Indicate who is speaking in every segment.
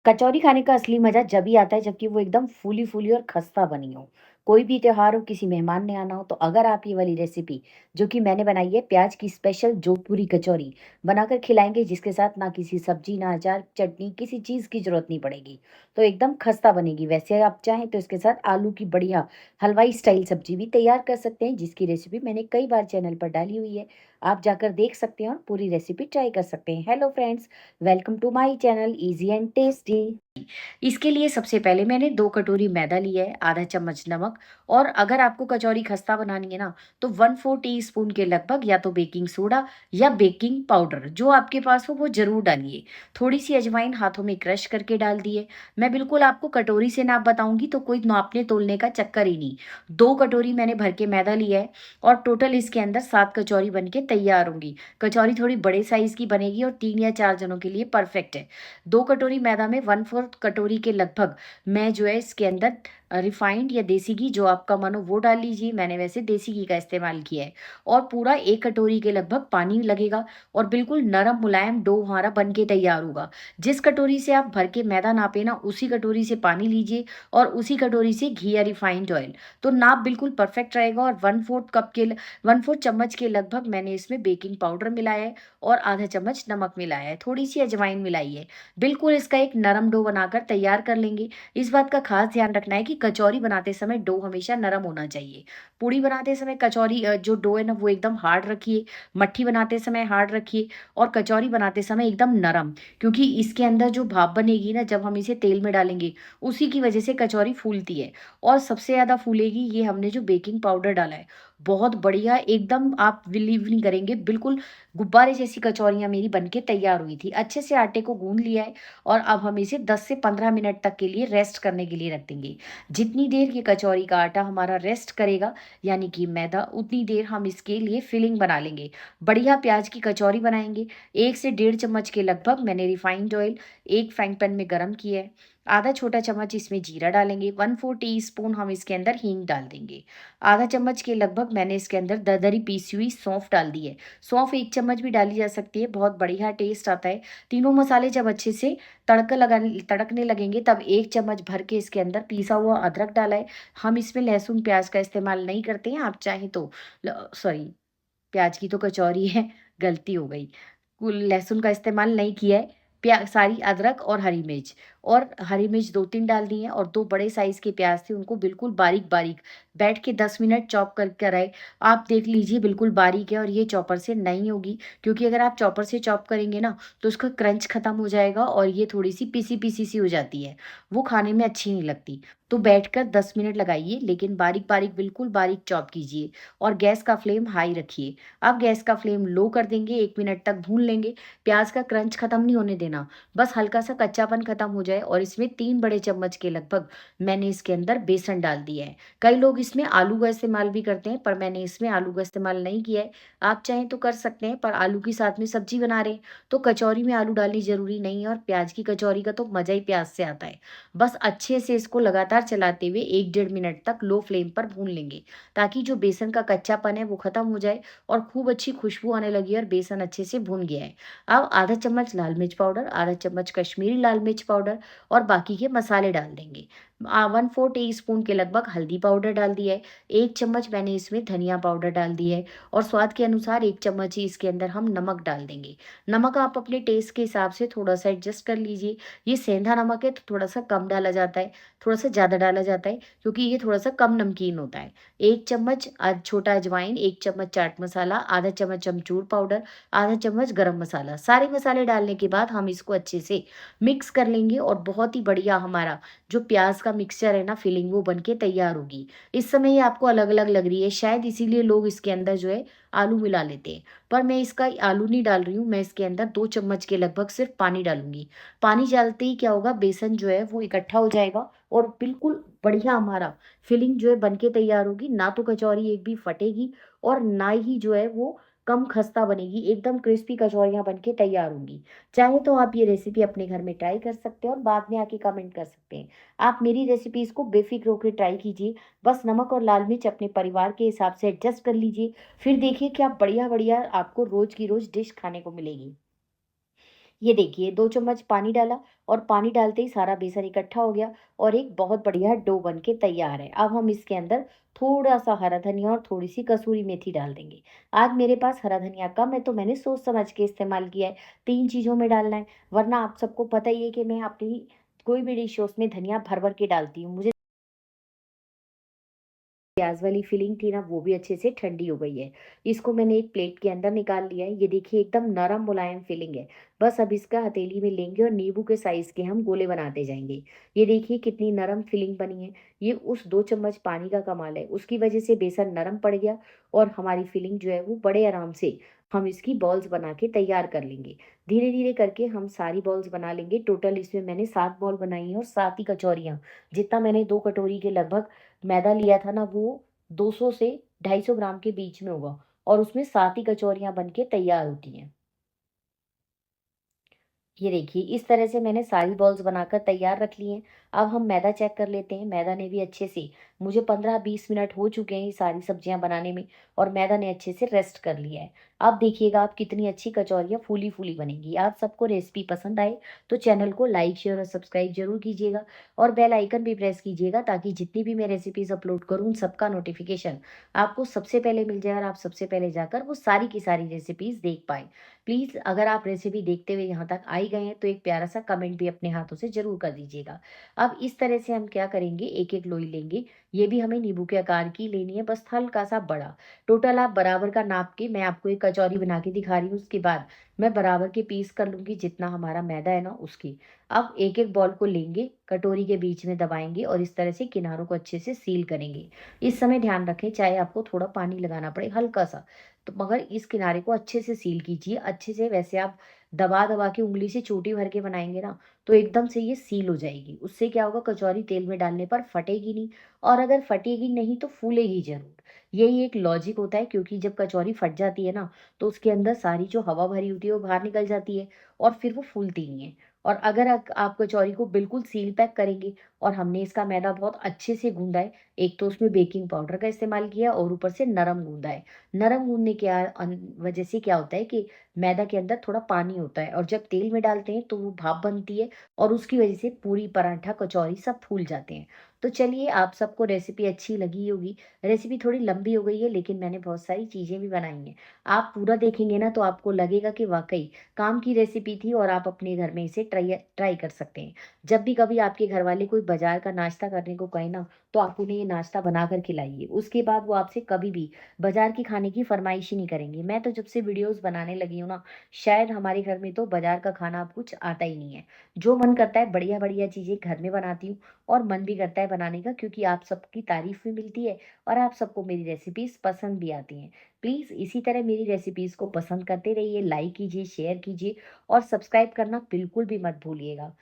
Speaker 1: कचौरी खाने का असली मज़ा जभी आता है जबकि वो एकदम फूली-फूली और खस्ता बनी हो। कोई भी त्योहार हो, किसी मेहमान ने आना हो, तो अगर आप ये वाली रेसिपी जो कि मैंने बनाई है प्याज़ की स्पेशल जोधपुरी कचौरी बनाकर खिलाएँगे जिसके साथ ना किसी सब्ज़ी, ना अचार, चटनी किसी चीज़ की ज़रूरत नहीं पड़ेगी। तो एकदम खस्ता बनेगी। वैसे आप चाहें तो इसके साथ आलू की बढ़िया हलवाई स्टाइल सब्ज़ी भी तैयार कर सकते हैं जिसकी रेसिपी मैंने कई बार चैनल पर डाली हुई है। आप जाकर देख सकते हैं और पूरी रेसिपी ट्राई कर सकते हैं। Hello friends, welcome to my channel easy and tasty. इसके लिए सबसे पहले मैंने 2 कटोरी मैदा लिया है, आधा चम्मच नमक और अगर आपको कचौरी खस्ता बनानी है ना, तो 1/4 टीस्पून के लगभग या तो बेकिंग सोडा या बेकिंग पाउडर जो आपके पास हो वो ज़रूर डालिए। थोड़ी-सी अजवाइन हाथों में क्रश करके डाल दिए। मैं बिल्कुल आपको कटोरी से नाप बताऊँगी तो कोई नापने-तोलने का चक्कर ही नहीं। 2 कटोरी मैंने भर के मैदा लिया है और टोटल इसके अंदर 7 कचौरी बन के तैयार होंगी। कचौरी थोड़ी बड़े साइज़ की बनेगी और 3 या 4 जनों के लिए परफेक्ट है। 2 कटोरी मैदा में 1/4 कटोरी के लगभग मैं जो है इसके अंदर रिफाइंड या देसी घी जो आपका मन हो वो डाल लीजिए। मैंने वैसे देसी घी का इस्तेमाल किया है और पूरा 1 कटोरी के लगभग पानी लगेगा और बिल्कुल नरम मुलायम डो हमारा बन के तैयार होगा। जिस कटोरी से आप भर के मैदा नापे ना उसी कटोरी से पानी लीजिए और उसी कटोरी से घी या रिफाइंड ऑयल। तो नाप बिल्कुल परफेक्ट रहेगा और 1/4 चम्मच के लगभग मैंने इसमें बेकिंग पाउडर मिलाया है और आधा चम्मच नमक मिलाया है, थोड़ी-सी अजवाइन मिलाई है। बिल्कुल इसका एक नरम डो बनाकर तैयार कर लेंगे। इस बात का खास ध्यान रखना है कि कचौरी बनाते समय डो हमेशा नरम होना चाहिए। पूड़ी बनाते समय जो डो है ना वो एकदम हार्ड रखिए, मट्ठी बनाते समय हार्ड रखिए और कचौरी बनाते समय एकदम नरम, क्योंकि इसके अंदर जो भाप बनेगी ना जब हम इसे तेल में डालेंगे, उसी की वजह से कचौरी फूलती है और सबसे ज़्यादा फूलेगी ये हमने जो बेकिंग पाउडर डाला है। बहुत बढ़िया एकदम आप बिलीव नहीं करेंगे, बिल्कुल गुब्बारे जैसी कचौरियाँ मेरी बनके तैयार हुई थी। अच्छे से आटे को गूँध लिया है और अब हम इसे 10 से 15 मिनट तक के लिए रेस्ट करने के लिए रख देंगे। जितनी देर ये कचौरी का आटा हमारा रेस्ट करेगा, यानी कि मैदा, उतनी देर हम इसके लिए फिलिंग बना लेंगे। बढ़िया प्याज़ की कचौरी बनाएँगे। 1 से डेढ़ चम्मच के लगभग मैंने रिफाइंड ऑयल एक फ्राइंग पैन में गरम किया है। आधा छोटा चम्मच इसमें जीरा डालेंगे, 1/4 टीस्पून हम इसके अंदर हींग डाल देंगे। आधा चम्मच के लगभग मैंने इसके अंदर दरदरी पीसी हुई सौंफ डाल दी है। सौंफ 1 चम्मच भी डाली जा सकती है, बहुत बढ़िया टेस्ट आता है। तीनों मसाले जब अच्छे से तड़कने लगेंगे तब 1 चम्मच भर के इसके अंदर पीसा हुआ अदरक डाला है। हम इसमें लहसुन, प्याज़ का इस्तेमाल नहीं करते हैं, आप चाहें तो सॉरी, प्याज़ की तो कचौरी है, गलती हो गई। कुल लहसुन का इस्तेमाल नहीं किया है। सारी अदरक और हरी मिर्च 2-3 डाल दी हैं और 2 बड़े साइज़ के प्याज़ थे उनको बिल्कुल बारीक-बारीक बैठ के 10 मिनट चॉप कर कर आए। आप देख लीजिए बिल्कुल बारीक है और ये चॉपर से नहीं होगी, क्योंकि अगर आप चॉपर से चॉप करेंगे ना तो उसका क्रंच खत्म हो जाएगा और ये थोड़ी-सी पीसी-पीसी सी हो जाती है। वो खाने में अच्छी नहीं लगती। तो बैठकर 10 मिनट लगाइए, लेकिन बारीक-बारीक बिल्कुल बारीक चॉप कीजिए और गैस का फ्लेम हाई रखिए। अब गैस का फ्लेम लो कर देंगे, 1 मिनट तक भून लेंगे। प्याज़ का क्रंच खत्म नहीं होने देना, बस हल्का-सा कच्चापन खत्म हो जाए और इसमें 3 बड़े चम्मच के लगभग मैंने इसके अंदर बेसन डाल दिया है। कई लोग इसमें आलू का इस्तेमाल भी करते हैं, पर मैंने इसमें आलू का इस्तेमाल नहीं किया है। आप चाहें तो कर सकते हैं, पर आलू के साथ में सब्ज़ी बना रहे हैं, तो कचौरी में आलू डालनी ज़रूरी नहीं है और प्याज़ की कचौरी का तो मज़ा ही प्याज़ से आता है। बस अच्छे से इसको लगातार चलाते हुए 1 डेढ़ मिनट तक लो फ्लेम पर भून लेंगे, ताकि जो बेसन का कच्चापन है वो खत्म हो जाए और खूब अच्छी खुशबू आने लगी है और बेसन अच्छे से भुन गया है। अब आधा चम्मच लाल मिर्च पाउडर, आधा चम्मच कश्मीरी लाल मिर्च पाउडर और बाकी के मसाले डाल देंगे। 1/4 टीस्पून के लगभग हल्दी पाउडर डाल दिया है, 1 चम्मच मैंने इसमें धनिया पाउडर डाल दिया है और स्वाद के अनुसार 1 चम्मच ही इसके अंदर हम नमक डाल देंगे। नमक आप अपने टेस्ट के हिसाब से थोड़ा-सा एडजस्ट कर लीजिए। ये सेंधा नमक है तो थोड़ा-सा कम डाला जाता है, थोड़ा-सा ज़्यादा डाला जाता है, क्योंकि ये थोड़ा-सा कम नमकीन होता है। 1 चम्मच छोटा अजवाइन, 1 चम्मच चाट मसाला, आधा चम्मच अमचूर पाउडर, आधा चम्मच गरम मसाला। सारे मसाले डालने के बाद हम इसको अच्छे से मिक्स कर लेंगे और बहुत ही बढ़िया हमारा जो प्याज़ का मिक्सचर है ना फिलिंग वो बन के तैयार होगी। इस समय ये आपको अलग-अलग लग रही है, शायद इसीलिए लोग इसके अंदर जो है आलू मिला लेते हैं। पर मैं इसका आलू नहीं डाल रही हूँ, मैं इसके अंदर 2 चम्मच के लगभग सिर्फ़ पानी डालूँगी। पानी डालते ही क्या होगा, बेसन जो है वो इकट्ठा हो जाएगा और बिल्कुल बढ़िया हमारा फिलिंग जो है बन के तैयार होगी। ना तो कचौरी एक भी फटेगी और ना ही जो है वो कम खस्ता बनेगी, एकदम क्रिस्पी कचौरियाँ बन के तैयार होंगी। चाहे तो आप ये रेसिपी अपने घर में ट्राई कर सकते हैं और बाद में आके कमेंट कर सकते हैं। आप मेरी रेसिपीज़ को बेफ़िक्र होके ट्राई कीजिए। बस नमक और लाल मिर्च अपने परिवार के हिसाब से एडजस्ट कर लीजिए। फिर देखिए क्या बढ़िया-बढ़िया आपको रोज़ की रोज़ डिश खाने को मिलेगी। ये देखिए 2 चम्मच पानी डाला और पानी डालते ही सारा बेसन इकट्ठा हो गया और एक बहुत बढ़िया डो बन के तैयार है। अब हम इसके अंदर थोड़ा-सा हरा धनिया और थोड़ी-सी कसूरी मेथी डाल देंगे। आज मेरे पास हरा धनिया कम है तो मैंने सोच समझ के इस्तेमाल किया है। 3 चीज़ों में डालना है, वरना आप सबको पता ही है कि मैं अपनी कोई भी डिश हो उसमें धनिया भर-भर के डालती हूँ। मुझे प्याज़ वाली फिलिंग थी ना वो भी अच्छे से ठंडी हो गई है। इसको मैंने एक प्लेट के अंदर निकाल लिया है। ये देखिए एकदम नरम मुलायम फिलिंग है। बस अब इसका हथेली में लेंगे और नींबू के साइज़ के हम गोले बनाते जाएँगे। ये देखिए कितनी नरम फिलिंग बनी है। ये उस 2 चम्मच पानी का कमाल है। उसकी वजह से बेसन नरम पड़ गया और हमारी फिलिंग जो है वो बड़े आराम से हम इसकी बॉल्स बना के तैयार कर लेंगे। धीरे-धीरे करके हम सारी बॉल्स बना लेंगे। टोटल इसमें मैंने 7 बॉल बनाई हैं और 7 ही कचौरियाँ। जितना मैंने 2 कटोरी के लगभग मैदा लिया था ना वो 200 से 250 ग्राम के बीच में होगा और उसमें 7 ही कचौरियाँ बन के तैयार होती हैं। ये देखिए इस तरह से मैंने सारी बॉल्स बनाकर तैयार रख ली हैं। अब हम मैदा चेक कर लेते हैं। मैदा ने भी अच्छे से मुझे 15-20 मिनट हो चुके हैं ये सारी सब्जियां बनाने में और मैदा ने अच्छे से रेस्ट कर लिया है। अब देखिएगा आप कितनी अच्छी कचौरियाँ फूली-फूली बनेंगी। आप सबको रेसिपी पसंद आए तो चैनल को लाइक, शेयर और सब्सक्राइब ज़रूर कीजिएगा और बेल आइकन भी प्रेस कीजिएगा ताकि जितनी भी मैं रेसिपीज़ अपलोड करूँ उन सबका नोटिफ़िकेशन आपको सबसे पहले मिल जाए और आप सबसे पहले जाकर वो सारी की सारी रेसिपीज़ देख पाएँ। प्लीज़ अगर आप रेसिपी देखते हुए यहाँ तक आ ही गए हैं तो एक प्यारा सा कमेंट भी अपने हाथों से ज़रूर कर दीजिएगा। अब इस तरह से हम क्या करेंगे एक-एक लोई लेंगे। ये भी हमें नींबू के आकार की लेनी है बस हल्का-सा बड़ा। टोटल आप बराबर का नाप के मैं आपको एक कचौरी बना के दिखा रही हूँ उसके बाद मैं बराबर के पीस कर लूँगी जितना हमारा मैदा है ना उसकी। अब एक-एक बॉल को लेंगे, कटोरी के बीच में दबाएँगे और इस तरह से किनारों को अच्छे से सील करेंगे। इस समय ध्यान रखें चाहे आपको थोड़ा पानी लगाना पड़े हल्का-सा। तो मगर इस किनारे को अच्छे से सील कीजिए, अच्छे से वैसे आप दबा-दबा के उँगली से चोटी भर के बनाएँगे ना, तो एकदम से ये सील हो जाएगी। उससे क्या होगा कचौरी तेल में डालने पर फटेगी नहीं और अगर फटेगी नहीं तो फूलेगी ज़रूर। यही एक लॉजिक होता है क्योंकि जब कचौरी फट जाती है ना, तो उसके अंदर सारी जो हवा भरी होती है वो बाहर निकल जाती है और फिर वो फूलती नहीं है। और अगर आप कचौरी को बिल्कुल सील पैक करेंगे और हमने इसका मैदा बहुत अच्छे से गूँधा है, एक तो उसमें बेकिंग पाउडर का इस्तेमाल किया और ऊपर से नरम गूँधा है। नरम गूँधने के वजह से क्या होता है कि मैदा के अंदर थोड़ा पानी होता है और जब तेल में डालते हैं तो वो भाप बनती है और उसकी वजह से पूरी पराठा, कचौरी सब फूल जाते हैं। तो चलिए आप सबको रेसिपी अच्छी लगी होगी। रेसिपी थोड़ी लंबी हो गई है लेकिन मैंने बहुत सारी चीज़ें भी बनाई हैं। आप पूरा देखेंगे ना तो आपको लगेगा कि वाक़ई काम की रेसिपी थी और आप अपने घर में इसे ट्राई ट्राई कर सकते हैं। जब भी कभी आपके घर वाले कोई बाज़ार का नाश्ता करने को कहें ना, तो आप उन्हें ये नाश्ता बना कर खिलाइए। उसके बाद वो आपसे कभी भी बाज़ार की खाने की फ़रमाइश ही नहीं करेंगे। मैं तो जब से वीडियोज़ बनाने लगी हूँ ना, शायद हमारे घर में तो बाज़ार का खाना अब कुछ आता ही नहीं है। जो मन करता है बढ़िया-बढ़िया चीज़ें घर में बनाती हूँ और मन भी करता है बनाने का क्योंकि आप सबकी तारीफ़ भी मिलती है और आप सबको मेरी रेसिपीज़ पसंद भी आती हैं। प्लीज़ इसी तरह मेरी रेसिपीज़ को पसंद करते रहिए, लाइक कीजिए, शेयर कीजिए और सब्सक्राइब करना बिल्कुल भी मत भूलिएगा।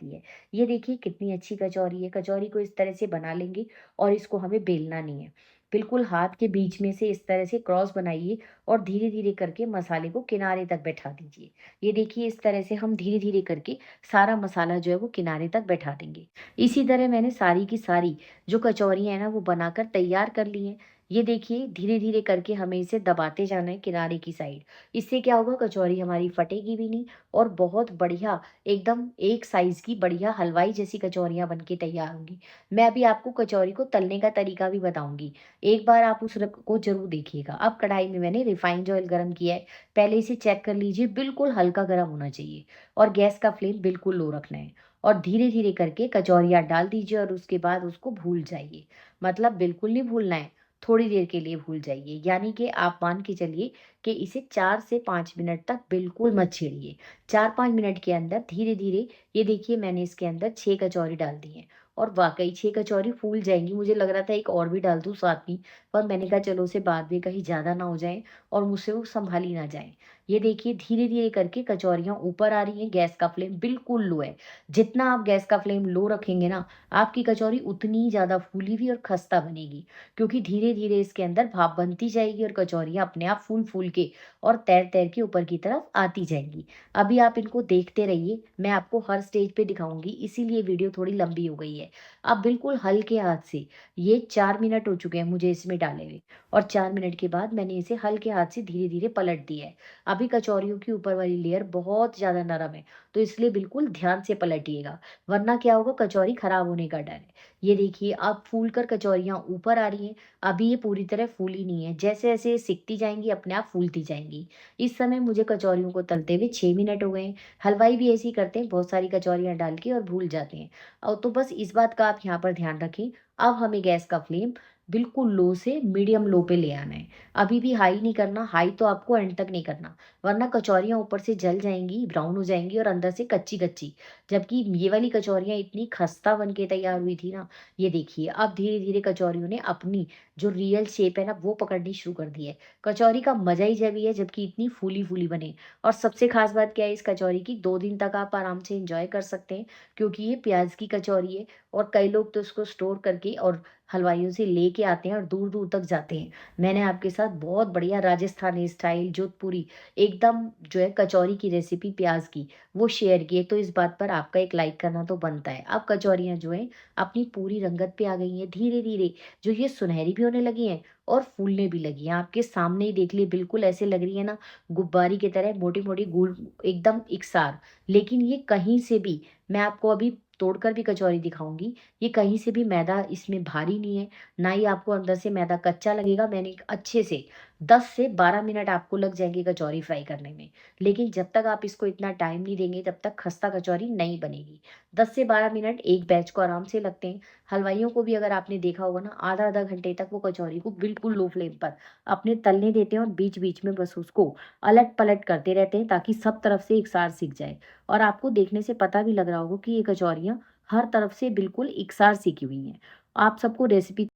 Speaker 1: है। ये देखिए कितनी अच्छी कचौरी है। कचौरी को इस तरह से बना लेंगे और इसको हमें बेलना नहीं है। बिल्कुल हाथ के बीच में से इस तरह से क्रॉस बनाइए और धीरे-धीरे करके मसाले को किनारे तक बैठा दीजिए। ये देखिए इस तरह से हम धीरे-धीरे करके सारा मसाला जो है वो किनारे तक बैठा देंगे। इसी तरह मैंने सारी की सारी जो कचौरियाँ हैं ना वो बनाकर तैयार कर ली हैं। ये देखिए धीरे-धीरे करके हमें इसे दबाते जाना है किनारे की साइड। इससे क्या होगा कचौरी हमारी फटेगी भी नहीं और बहुत बढ़िया एकदम एक साइज़ की बढ़िया हलवाई जैसी कचौरियाँ बन के तैयार होंगी। मैं अभी आपको कचौरी को तलने का तरीका भी बताऊँगी। एक बार आप उस रक को ज़रूर देखिएगा। अब कढ़ाई में मैंने रिफाइंड ऑयल गरम किया है। पहले इसे चेक कर लीजिए, बिल्कुल हल्का गरम होना चाहिए और गैस का फ्लेम बिल्कुल लो रखना है और धीरे-धीरे करके कचौरियाँ डाल दीजिए और उसके बाद उसको भूल जाइए। मतलब बिल्कुल नहीं भूलना है, थोड़ी देर के लिए भूल जाइए। यानी कि आप मान के चलिए कि इसे 4 से 5 मिनट तक बिल्कुल मत छेड़िए। 4-5 मिनट के अंदर धीरे-धीरे ये देखिए मैंने इसके अंदर 6 कचौरी डाल दी हैं और वाक़ई 6 कचौरी फूल जाएँगी। मुझे लग रहा था एक और भी डाल दूँ साथ में, पर मैंने कहा चलो उसे बाद में कहीं ज़्यादा ना हो जाएँ और मुझसे वो सँभाली ना जाएँ। ये देखिए धीरे-धीरे करके कचौरियाँ ऊपर आ रही हैं, गैस का फ्लेम बिल्कुल लो है। जितना आप गैस का फ्लेम लो रखेंगे ना, आपकी कचौरी उतनी ही ज़्यादा फूली हुई और खस्ता बनेगी क्योंकि धीरे-धीरे इसके अंदर भाप बनती जाएगी और कचौरियाँ अपने आप फूल-फूल के और तैर-तैर के ऊपर की तरफ आती जाएँगी। अभी आप इनको देखते रहिए, मैं आपको हर स्टेज पे दिखाऊँगी, इसीलिए वीडियो थोड़ी लंबी हो गई है। अब बिल्कुल हल्के हाथ से ये 4 मिनट हो चुके हैं मुझे इसमें डाले हुए और 4 मिनट के बाद मैंने इसे हल्के हाथ से धीरे-धीरे पलट दिया है। अभी कचौरियों की ऊपर वाली लेयर बहुत ज़्यादा नरम है, तो इसलिए बिल्कुल ध्यान से पलटिएगा, वरना क्या होगा कचौरी खराब होने का डर है। ये देखिए अब फूल कर कचौरियाँ ऊपर आ रही हैं, अभी ये पूरी तरह फूली नहीं है, जैसे-जैसे ये सिकती जाएँगी अपने आप फूलती जाएँगी। इस समय मुझे कचौरियों को तलते हुए 6 मिनट हो गए हैं। हलवाई भी ऐसे ही करते हैं, बहुत सारी कचौरियाँ डाल के और भूल जाते हैं। तो बस इस बात का आप यहाँ पर ध्यान रखें। अब हमें गैस का फ्लेम बिल्कुल लो से मीडियम लो पे ले आना है। अभी भी हाई नहीं करना, हाई तो आपको एंड तक नहीं करना, वरना कचौरियाँ ऊपर से जल जाएँगी, ब्राउन हो जाएँगी और अंदर से कच्ची-कच्ची। जबकि ये वाली कचौरियाँ इतनी खस्ता बन के तैयार हुई थी ना, ये देखिए अब धीरे-धीरे कचौरियों ने अपनी जो रियल शेप है ना, वो पकड़नी शुरू कर दी है। कचौरी का मज़ा ही जब ये है जबकि इतनी फूली-फूली बने। और सबसे ख़ास बात क्या है इस कचौरी की, 2 दिन तक आप आराम से एन्जॉय कर सकते हैं, क्योंकि ये प्याज़ की कचौरी है और कई लोग तो इसको स्टोर करके और हलवाइयों से लेके आते हैं और दूर-दूर तक जाते हैं। मैंने आपके साथ बहुत बढ़िया राजस्थानी स्टाइल जोधपुरी एकदम जो है कचौरी की रेसिपी प्याज़ की, वो शेयर की है, तो इस बात पर आपका एक लाइक करना तो बनता है। अब कचौरियाँ जो हैं अपनी पूरी रंगत पे आ गई हैं, धीरे-धीरे जो ये सुनहरी भी होने लगी हैं और फूलने भी लगी हैं। आपके सामने ही देख लिए बिल्कुल ऐसे लग रही है ना गुब्बारी की तरह मोटी-मोटी गोल एकदम इकसार। लेकिन ये कहीं से भी मैं आपको अभी तोड़कर भी कचौरी दिखाऊँगी, ये कहीं से भी मैदा इसमें भारी नहीं है, ना ही आपको अंदर से मैदा कच्चा लगेगा। मैंने एक अच्छे से 10 से 12 मिनट आपको लग जाएँगे कचौरी फ्राई करने में। लेकिन जब तक आप इसको इतना टाइम नहीं देंगे तब तक खस्ता कचौरी नहीं बनेगी। 10 से 12 मिनट एक बैच को आराम से लगते हैं। हलवाइयों को भी अगर आपने देखा होगा ना आधा-आधा घंटे तक वो कचौरी को बिल्कुल लो फ्लेम पर अपने तलने देते हैं और बीच-बीच में बस उसको अलट-पलट करते रहते हैं ताकि सब तरफ से एकसार सिक जाए। और आपको देखने से पता भी लग रहा होगा कि ये कचौरियाँ हर तरफ से बिल्कुल एकसार सिकी हुई हैं। आप सबको रेसिपी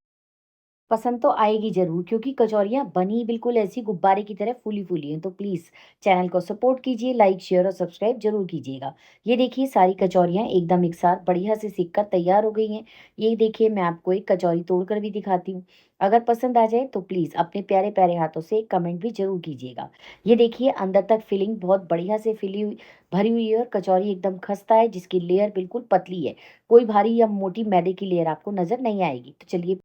Speaker 1: पसंद तो आएगी ज़रूर, क्योंकि कचौरियाँ बनी बिल्कुल ऐसी गुब्बारे की तरह फूली-फूली हैं। तो प्लीज़ चैनल को सपोर्ट कीजिए, लाइक, शेयर और सब्सक्राइब ज़रूर कीजिएगा। ये देखिए सारी कचौरियाँ एकदम एक साथ बढ़िया से सिक कर तैयार हो गई हैं। ये देखिए मैं आपको एक कचौरी तोड़कर भी दिखाती हूँ। अगर पसंद आ जाए तो प्लीज़ अपने प्यारे-प्यारे हाथों से एक कमेंट भी ज़रूर कीजिएगा। ये देखिए अंदर तक फिलिंग बहुत बढ़िया से फिली हुई भरी हुई है और कचौरी एकदम खस्ता है जिसकी लेयर बिल्कुल पतली है। कोई भारी या मोटी मैदे की लेयर आपको नज़र नहीं आएगी। तो चलिए